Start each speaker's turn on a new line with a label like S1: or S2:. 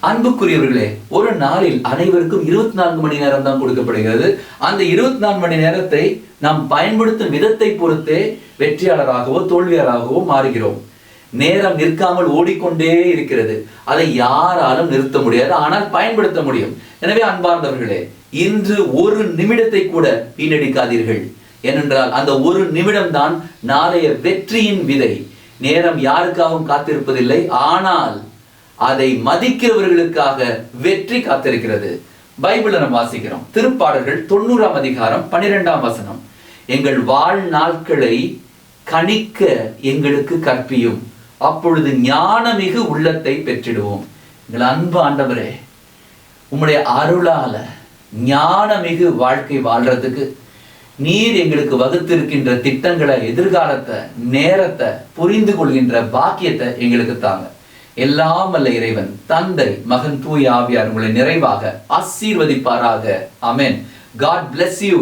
S1: அன்புக்குரியவர்களே, ஒரு நாளில் அனைவருக்கும் 24 மணி நேரம் தான் கொடுக்கப்படுகிறது. அந்த 24 மணி நேரத்தை நாம் பயன்படுத்தும் விதத்தை பொறுத்தே வெற்றியாளராகவோ தோல்வியாளராகவோ மாறுகிறோம். நேரம் நிற்காமல் ஓடிக்கொண்டே இருக்கிறது. அதை யாராலும் நிறுத்த முடியாது, ஆனால் பயன்படுத்த முடியும். எனவே அன்பார்ந்தவர்களே, இன்று ஒரு நிமிடத்தை கூட வீணடிக்காதீர்கள். ஏனென்றால் அந்த ஒரு நிமிடம் தான் நாளைய வெற்றியின் விதை. நேரம் யாருக்காகவும் காத்திருப்பதில்லை, ஆனால் அதை மதிக்கிறவர்களுக்காக வெற்றி காத்திருக்கிறது. பைபிளை நம்ம வாசிக்கிறோம். திருப்பாடல்கள் 90ஆம் அதிகாரம் 12ஆம் வசனம். எங்கள் வாழ்நாட்களை கணிக்க எங்களுக்கு கற்பியும், அப்பொழுது ஞானமிகு உள்ளத்தை பெற்றிடுவோம். எங்கள் அன்பு ஆண்டவரே, உம்முடைய அருளால ஞானமிகு வாழ்க்கை வாழ்றதுக்கு நீர் எங்களுக்கு வகுத்திருக்கின்ற திட்டங்களை, எதிர்காலத்தை, நேரத்தை புரிந்து கொள்கின்ற பாக்கியத்தை எங்களுக்கு தாங்க. எல்லாம் வல்ல இறைவன் தந்தை, மகன், தூய ஆவியார் உங்களை நிறைவாக ஆசீர்வதிப்பாராக. ஆமென். God bless you.